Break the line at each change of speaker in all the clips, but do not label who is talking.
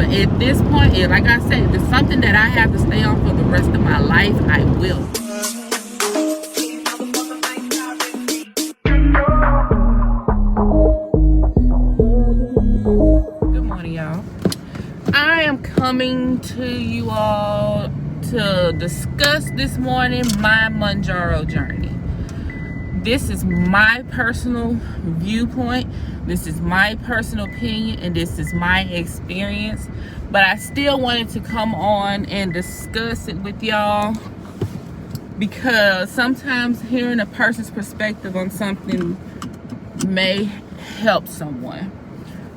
at this point, like I said, if it's something that I have to stay on for the rest of my life, I will. Good morning, y'all. I am coming to you all to discuss this morning my Mounjaro journey. This is my personal viewpoint, this is my personal opinion, and this is my experience, but I still wanted to come on and discuss it with y'all because sometimes hearing a person's perspective on something may help someone.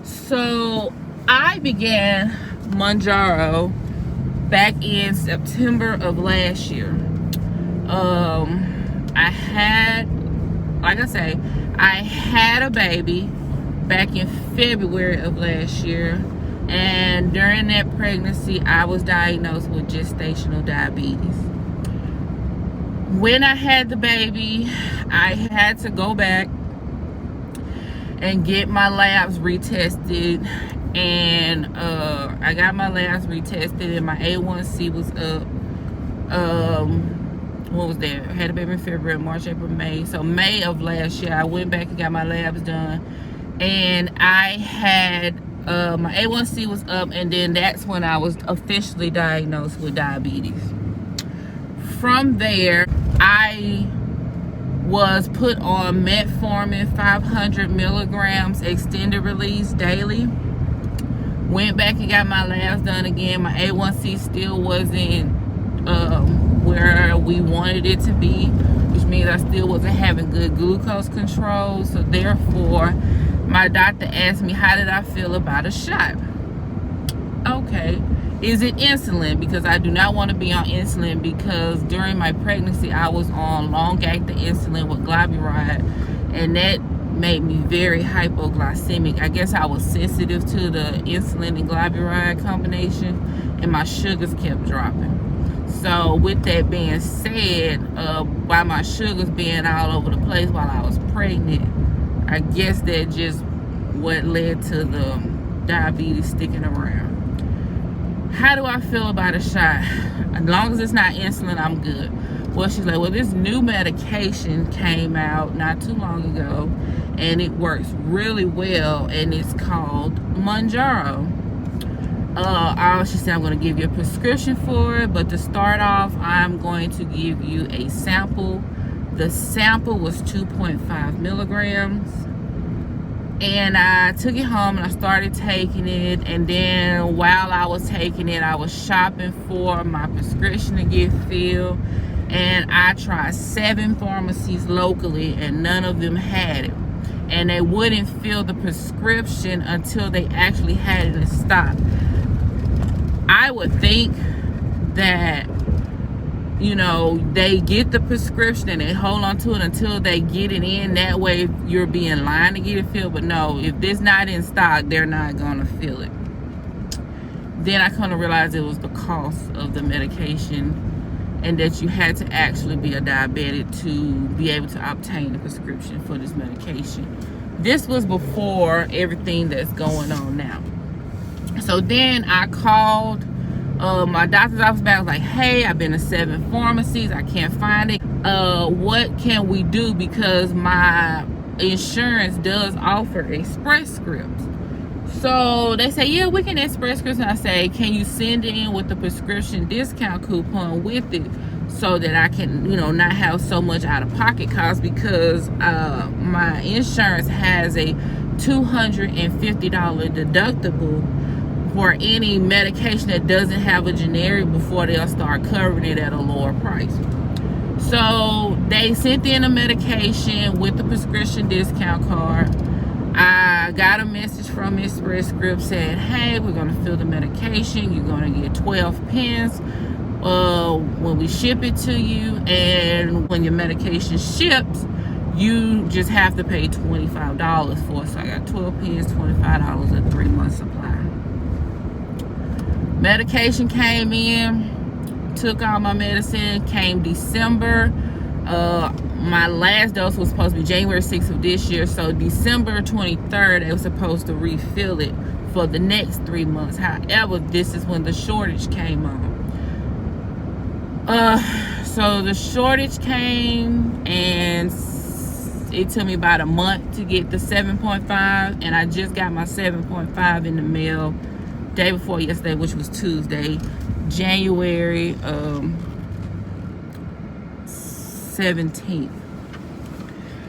So I began Mounjaro back in September of last year. I had a baby back in February of last year, and during that pregnancy I was diagnosed with gestational diabetes. When I had the baby, I had to go back and get my labs retested, and I got my labs retested and my A1C was up. What was that? I had a baby in February, March, April, May. So May of last year, I went back and got my labs done, and I had my A1C was up, and then that's when I was officially diagnosed with diabetes. From there, I was put on metformin 500 milligrams extended release daily. Went back and got my labs done again. My A1C still wasn't where we wanted it to be, which means I still wasn't having good glucose control. So therefore, my doctor asked me, how did I feel about a shot? Okay, is it insulin? Because I do not want to be on insulin, because during my pregnancy I was on long-acting insulin with glyburide, and that made me very hypoglycemic. I guess I was sensitive to the insulin and glyburide combination, and my sugars kept dropping. So with that being said, by my sugars being all over the place while I was pregnant, I guess that just what led to the diabetes sticking around. How do I feel about a shot? As long as it's not insulin, I'm good. Well, she's like, well, this new medication came out not too long ago, and it works really well, and it's called Mounjaro. She said, I'm going to give you a prescription for it, but to start off, I'm going to give you a sample. The sample was 2.5 milligrams, and I took it home and I started taking it, and then while I was taking it, I was shopping for my prescription to get filled, and I tried 7 pharmacies locally, and none of them had it, and they wouldn't fill the prescription until they actually had it in stock. I would think that, you know, they get the prescription and they hold on to it until they get it in. That way you'll be in line to get it filled. But no, if it's not in stock, they're not going to fill it. Then I kind of realized it was the cost of the medication, and that you had to actually be a diabetic to be able to obtain a prescription for this medication. This was before everything that's going on now. So then I called my doctor's office back. I was like, hey, I've been to 7 pharmacies, I can't find it. What can we do? Because my insurance does offer Express Scripts. So they say, yeah, we can Express Scripts. And I say, can you send it in with the prescription discount coupon with it, so that I can, you know, not have so much out of pocket costs, because my insurance has a $250 deductible for any medication that doesn't have a generic before they'll start covering it at a lower price. So they sent in a medication with the prescription discount card. I got a message from Express Scripts saying, hey, we're going to fill the medication. You're going to get 12 pence when we ship it to you, and when your medication ships, you just have to pay $25 for it. So I got 12 pence, $25, a 3-month supply. Medication came in, took all my medicine, came December. My last dose was supposed to be January 6th of this year, so December 23rd, they were supposed to refill it for the next 3 months. However, this is when the shortage came on. So the shortage came, and it took me about a month to get the 7.5, and I just got my 7.5 in the mail day before yesterday, which was Tuesday, January 17th.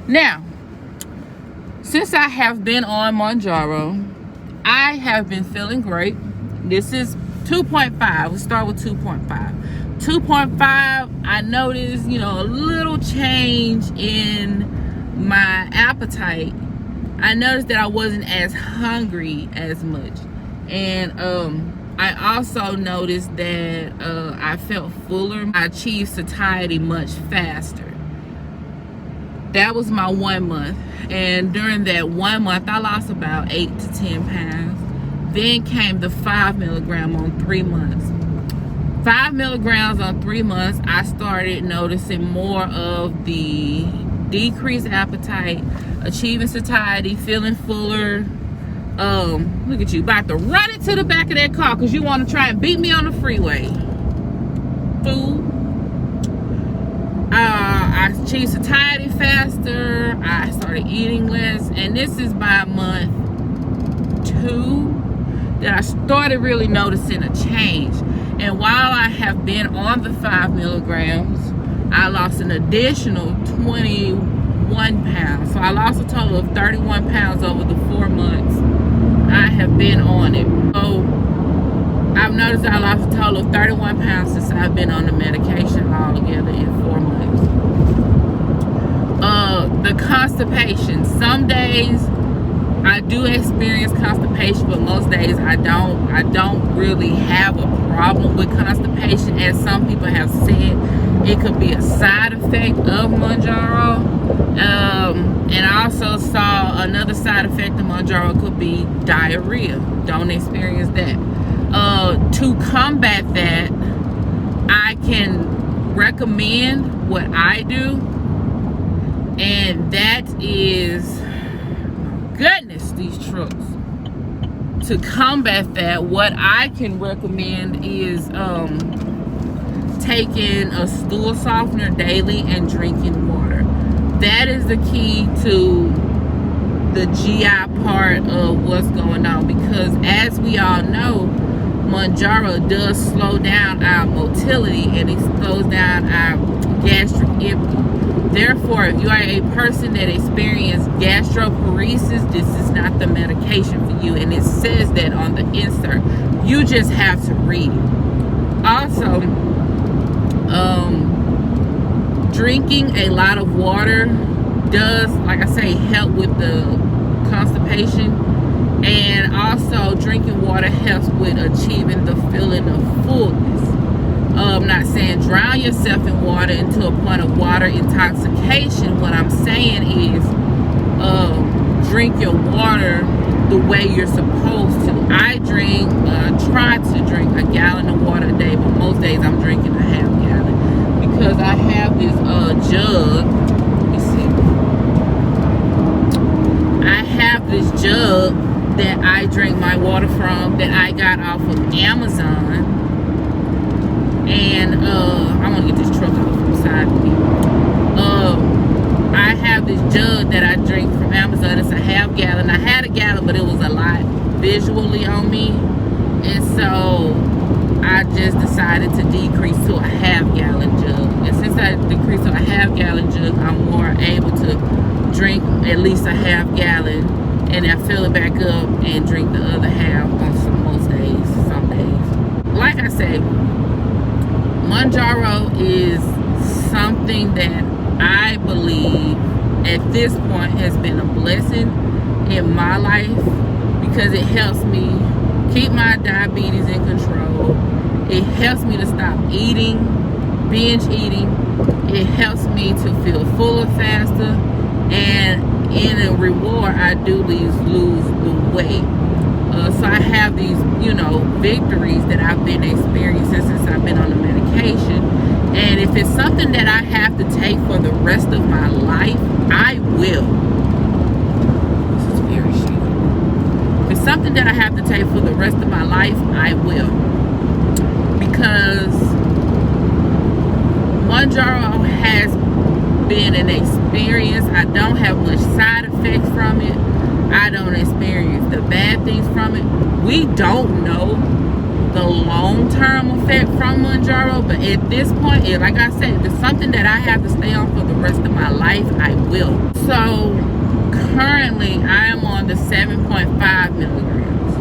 Now, since I have been on Mounjaro, I have been feeling great. This is 2.5. We'll start with 2.5. 2.5, I noticed, you know, a little change in my appetite. I noticed that I wasn't as hungry as much. And I also noticed that I felt fuller. I achieved satiety much faster. That was my 1 month. And during that 1 month, I lost about 8 to 10 pounds. Then came the 5 milligram on 3 months. 5 milligrams on 3 months, I started noticing more of the decreased appetite, achieving satiety, feeling fuller. Look at you, about to run into the back of that car because you want to try and beat me on the freeway. Fool. I achieved satiety faster. I started eating less, and this is by month 2 that I started really noticing a change. And while I have been on the 5 milligrams, I lost an additional 21 pounds. So I lost a total of 31 pounds over the 4 months I have been on it. So I've noticed I lost a total of 31 pounds since I've been on the medication altogether in 4 months. The constipation. Some days I do experience constipation, but most days I don't. I don't really have a problem with constipation, as some people have said it could be a side effect of Mounjaro. And I also saw another side effect of Mounjaro could be diarrhea. Don't experience that. To combat that, I can recommend what I do, and that is, goodness, these trucks. To combat that, what I can recommend is taking a stool softener daily and drinking water. That is the key to the GI part of what's going on, because as we all know, Mounjaro does slow down our motility, and it slows down our gastric empty. Therefore, if you are a person that experiences gastroparesis, this is not the medication for you. And it says that on the insert. You just have to read it. Also, drinking a lot of water does, like I say, help with the constipation. And also, drinking water helps with achieving the feeling of fullness. I'm not saying drown yourself in water into a point of water intoxication. What I'm saying is drink your water the way you're supposed to. I try to drink a gallon of water a day, but most days I'm drinking a half gallon because I have this jug. Let me see. I have this jug that I drink my water from that I got off of Amazon. And I want to get this truck off from beside me. I have this jug that I drink from Amazon. It's a half gallon. I had a gallon, but it was a lot visually on me. And so I just decided to decrease to a half gallon jug. And since I decreased to a half gallon jug, I'm more able to drink at least a half gallon. And I fill it back up and drink the other half on most days, some days. Like I say, Mounjaro is something that I believe at this point has been a blessing in my life, because it helps me keep my diabetes in control. It helps me to stop eating, binge eating. It helps me to feel fuller faster, and in a reward, I do lose the weight. So I have these, victories that I've been experiencing since I've been on the medication. And if it's something that I have to take for the rest of my life, I will. This is very shitty. If it's it's something that I have to take for the rest of my life, I will. Because Mounjaro has been an experience. I don't have much side effects from it. I don't experience the bad things from it. We don't know the long-term effect from Mounjaro, but at this point, like I said, if it's something that I have to stay on for the rest of my life, I will. So currently I am on the 7.5 milligrams.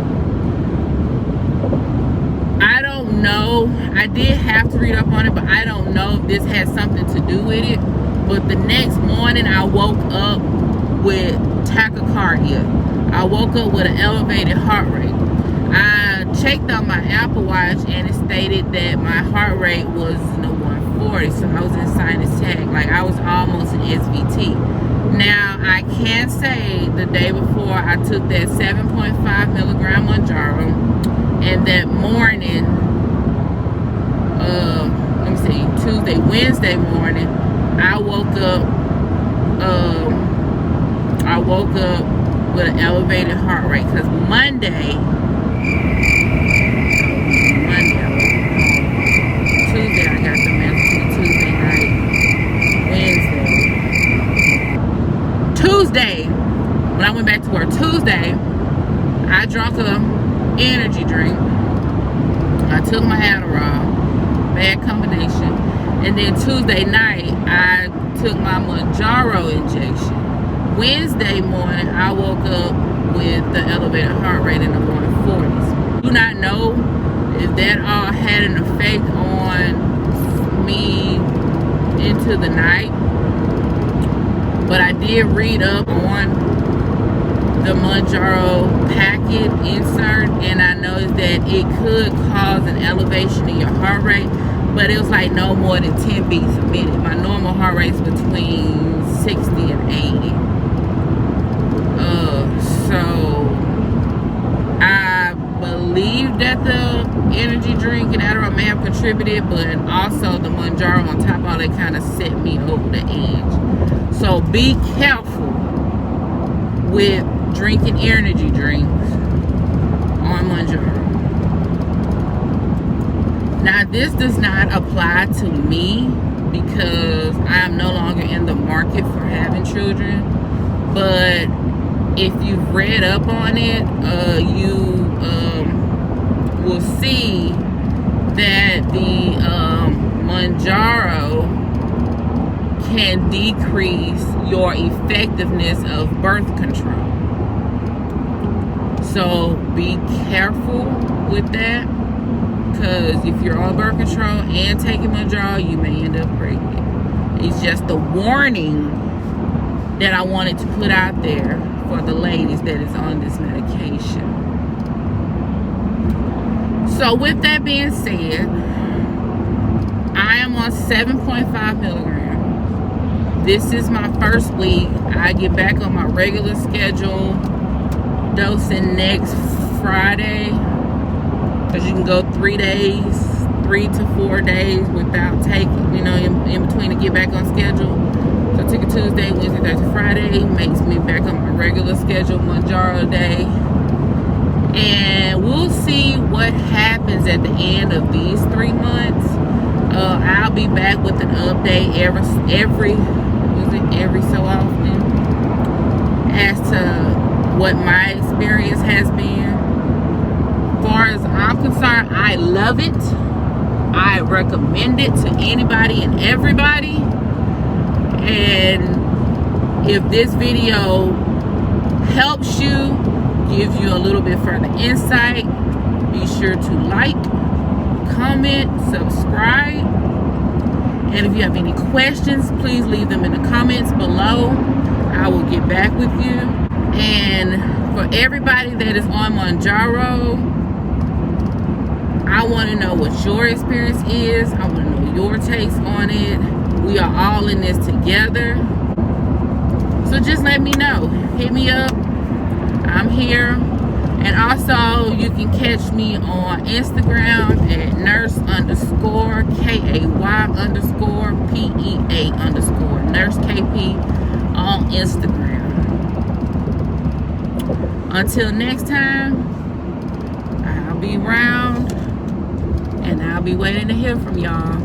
I don't know, I did have to read up on it, but I don't know if this has something to do with it. But the next morning I woke up with tachycardia. I woke up with an elevated heart rate. I checked on my Apple Watch and it stated that my heart rate was 140, so I was in sinus tag, like I was almost an SVT. Now I can say the day before I took that 7.5 milligram Mounjaro, and that morning, let me see, Wednesday morning, I woke up with an elevated heart rate, because Monday Tuesday I got the medicine, Tuesday night, Wednesday. Tuesday, when I went back to work, Tuesday, I drank a energy drink. I took my Adderall, bad combination. And then Tuesday night, I took my Mounjaro injection. Wednesday morning, I woke up with the elevated heart rate in the 140s. Do not know if that all had an effect on me into the night, but I did read up on the Mounjaro packet insert, and I noticed that it could cause an elevation in your heart rate, but it was like no more than 10 beats a minute. My normal heart rate is between 60 and 80. So I believe that the energy drink and Adderall may have contributed, but also the Mounjaro on top of all that kind of set me over the edge. So be careful with drinking energy drinks on Mounjaro. Now this does not apply to me because I am no longer in the market for having children, but if you've read up on it, you will see that the Mounjaro can decrease your effectiveness of birth control. So be careful with that, because if you're on birth control and taking Mounjaro, you may end up pregnant. It's just a warning that I wanted to put out there for the ladies that is on this medication. So with that being said, I am on 7.5 milligrams. This is my first week. I get back on my regular schedule dosing next Friday, because you can go 3 to 4 days without taking, in between to get back on schedule. So I took a Tuesday, Wednesday, Thursday, Friday. Makes me back on my regular schedule, Mounjaro day. And we'll see what happens at the end of these 3 months. I'll be back with an update every so often as to what my experience has been. As far as I'm concerned, I love it. I recommend it to anybody and everybody. And if this video helps you, gives you a little bit further insight, be sure to like, comment, subscribe. And if you have any questions, please leave them in the comments below. I will get back with you. And for everybody that is on Mounjaro, I want to know what your experience is. I want to know your takes on it. We are all in this together. So just let me know. Hit me up. I'm here. And also, you can catch me on Instagram at nurse_KAY_PEA_ nurse KP on Instagram. Until next time, I'll be around and I'll be waiting to hear from y'all.